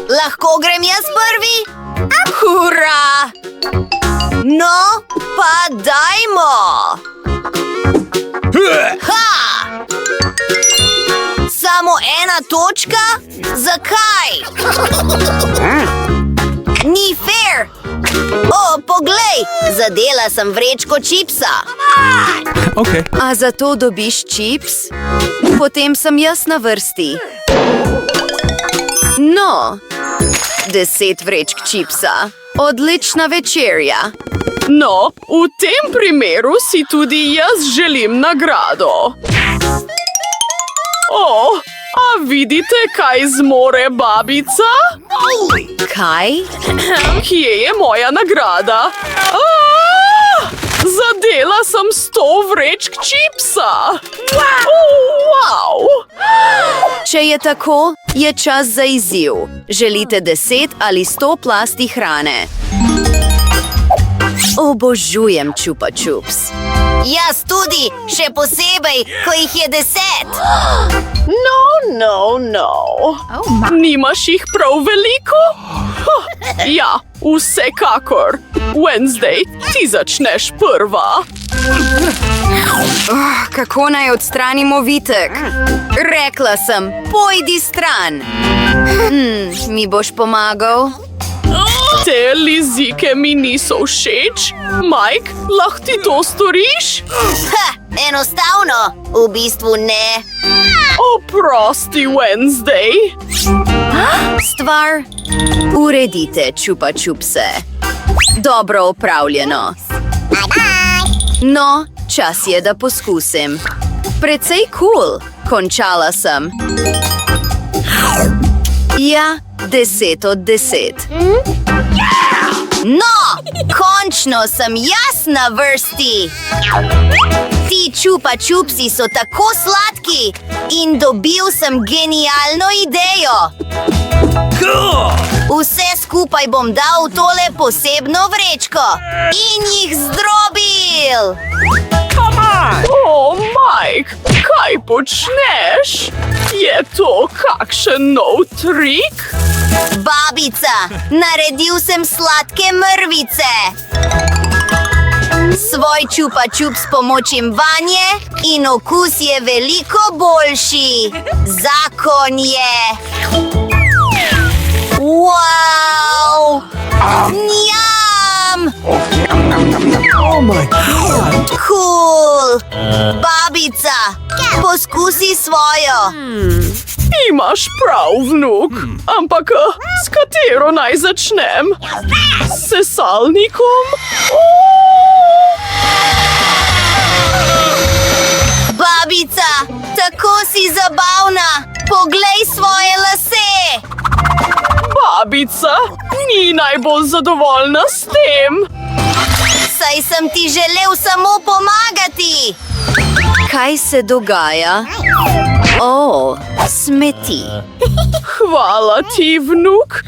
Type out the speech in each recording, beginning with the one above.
Lahko grem jaz prvi? Hurra! No, pa dajmo! Ha! Samo ena točka? Zakaj? Ni fair! O, poglej! Zadela sem vrečko čipsa. Okay. A zato dobiš čips? Potem sem jaz na vrsti. No, 10 vrečk čipsa. Odlična večerja. No, v tem primeru si tudi jaz želim nagrado. O, a vidite, kaj zmore babica? Kaj? Kje je moja nagrada? Zadela sem 100 vrečk čipsa. Wow! Če je tako, je čas za izziv. Želite 10 ali 100 plasti hrane? Obožujem Chupa Chups. Jaz tudi, še posebej, ko jih je 10. No. Nimaš jih prav veliko? Ja, vsekakor. Wednesday, ti začneš prva. Kako naj odstranimo vitek? Rekla sem, pojdi stran. Mi boš pomagal? Te lizike mi niso všeč. Mike, lahko ti to storiš? Enostavno, v bistvu ne. Oprosti, Wednesday. Stvar, uredite Chupa Chupse. Dobro opravljeno. No, čas je, da poskusim. Precej cool, končala sem. Ja, 10 od 10. No, končno sem jaz na vrsti. Ti Chupa Chupsi so tako sladki in dobil sem genialno idejo. Vse skupaj bom dal v tole posebno vrečko in jih zdrobil. O, Mike, kaj počneš? Je to kakšen nov trik? Babica, naredil sem sladke mrvice. Svoj Chupa Chups pomočim vanje in okus je veliko boljši. Zakon je. Wow! Njam! Oh my God! Cool! Babica, poskusi svojo. Imaš prav, vnuk. Ampak s katero naj začnem? S sesalnikom? Babica, tako si zabavna. Poglej svoje lase. Babica ni najbolj zadovoljna s tem. Saj sem ti želel samo pomagati. Kaj se dogaja? O, smeti. Hvala ti, vnuk.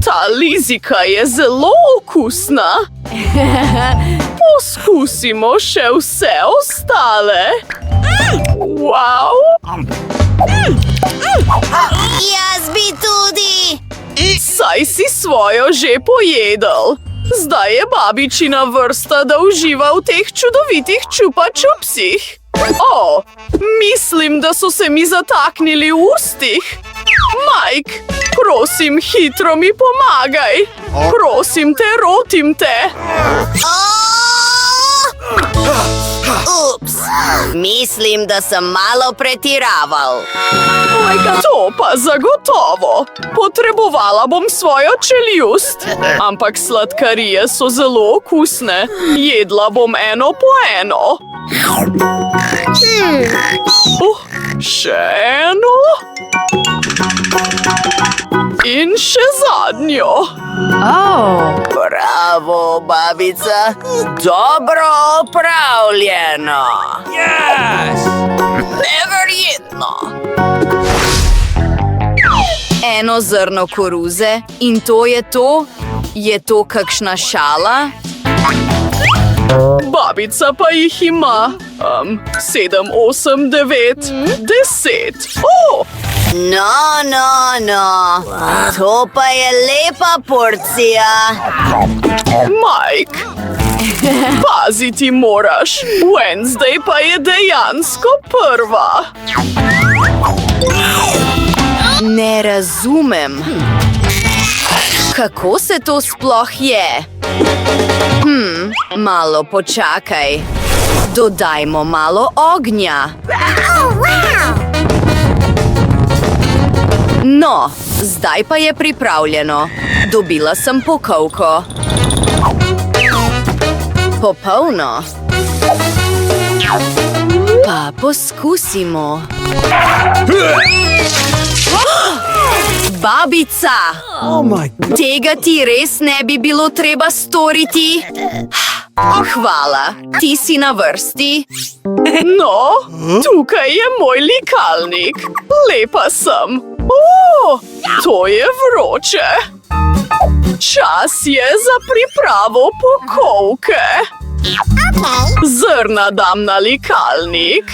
Ta lizika je zelo okusna. Poskusimo še vse ostale. Wow! Jaz bi tudi. Saj si svojo že pojedel. Zdaj je babičina vrsta, da uživa v teh čudovitih Chupa Chupsih. O, mislim, da so se mi zataknili v ustih. Mike, prosim, hitro mi pomagaj. Prosim te, rotim te. Ups, mislim, da sem malo pretiraval. To pa zagotovo. Potrebovala bom svojo čeljust. Ampak sladkarije so zelo okusne. Jedla bom eno po eno. Še eno. In še zadnjo. Bravo, babica. Dobro opravljeno. Neverjetno. Eno zrno koruze in to je to? Je to kakšna šala? Babica pa jih ima 7, 8, 9, 10. No. To pa je lepa porcija. Mike, paziti moraš. Wednesday pa je dejansko prva. Ne razumem. Kako se to sploh je? Malo počakaj. Dodajmo malo ognja. No, zdaj pa je pripravljeno. Dobila sem pokovko. Popolno. Pa poskusimo. Babica! Oh my God. Tega ti res ne bi bilo treba storiti? Hvala, ti si na vrsti. No, tukaj je moj likalnik. Lepa sem. To je vroče. Čas je za pripravo pokovke. Zrna dam na likalnik.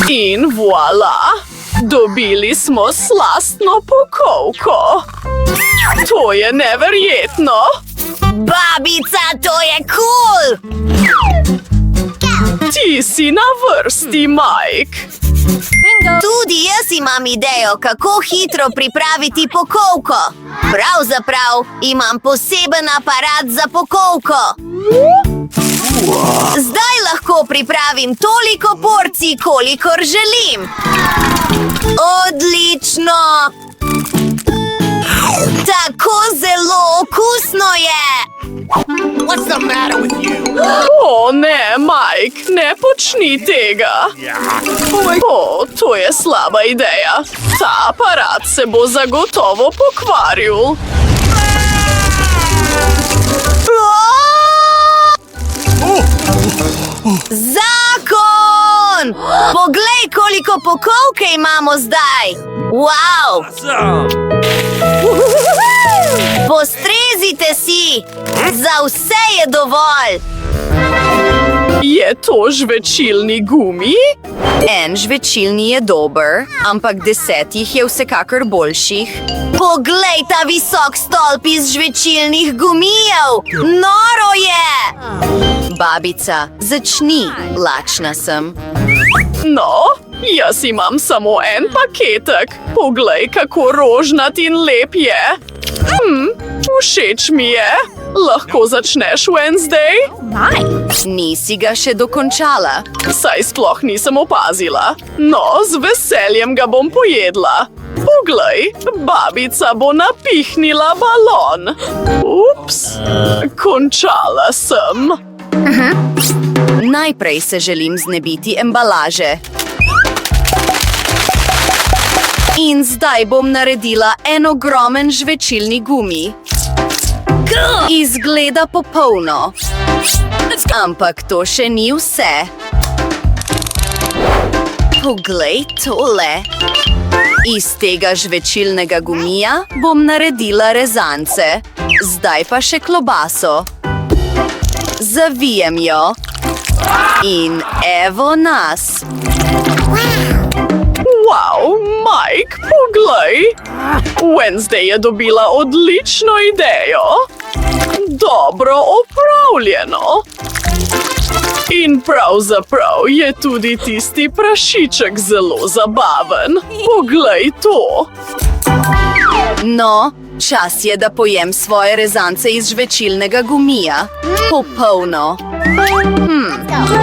In voilà! Dobili smo slastno pokovko. To je neverjetno. Babica, to je cool! Ti si na vrsti, Mike. Tudi jaz imam idejo, kako hitro pripraviti pokovko. Pravzaprav imam poseben aparat za pokovko. Zdaj lahko pripravim toliko porcij, kolikor želim. Odlično! Tako zelo okusno je! O ne, Mike, ne počni tega. To je slaba ideja. Ta aparat se bo zagotovo pokvaril. Zakon! Poglej, koliko pokovke imamo zdaj! Wow! Postrezite si! Za vse je dovolj! Je to žvečilni gumi? En žvečilni je dober, ampak 10 je vsekakor boljših. Poglej ta visok stolp iz žvečilnih gumijev! Noro je! Babica, začni, lačna sem. No, jaz imam samo en paketek. Poglej, kako rožnat in lep je. Všeč mi je. Lahko začneš, Wednesday? Nisi ga še dokončala. Saj sploh nisem opazila. No, z veseljem ga bom pojedla. Poglej, babica bo napihnila balon. Ups, končala sem. Najprej se želim znebiti embalaže. In zdaj bom naredila en ogromen žvečilni gumi. Izgleda popolno. Ampak to še ni vse. Poglej tole. Iz tega žvečilnega gumija bom naredila rezance. Zdaj pa še klobaso. Zavijem jo. In evo nas. Wow, Mike, poglej. Wednesday je dobila odlično idejo. Dobro opravljeno. In pravzaprav je tudi tisti prašiček zelo zabaven. Poglej to. No, čas je, da pojem svoje rezance iz žvečilnega gumija. Popolno.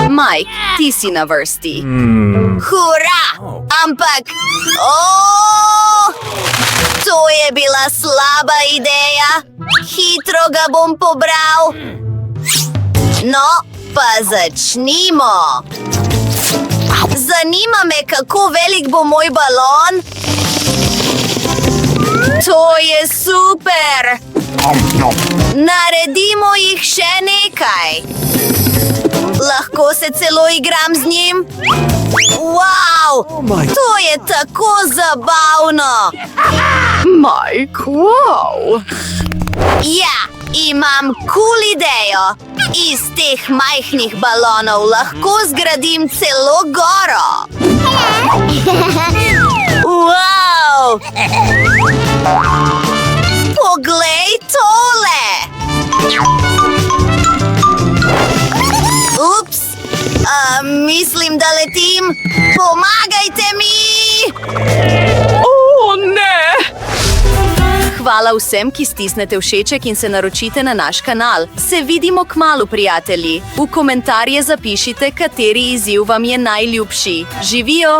Mike, ti si na vrsti. Hurra! Ampak... To je bila slaba ideja. Hitro ga bom pobral. No, pa začnimo. Zanima me, kako velik bo moj balon. To je super! Naredimo jih še nekaj. Lahko se celo igram z njim. Wow! To je tako zabavno. Mike, wow! Ja, imam cool idejo. Iz teh majhnih balonov lahko zgradim celo goro. Wow! Poglej tole! Ups! Mislim, da letim. Pomagajte mi! O, ne! Hvala vsem, ki stisnete všeček in se naročite na naš kanal. Se vidimo kmalu, prijatelji. V komentarje zapišite, kateri izziv vam je najljubši. Živijo!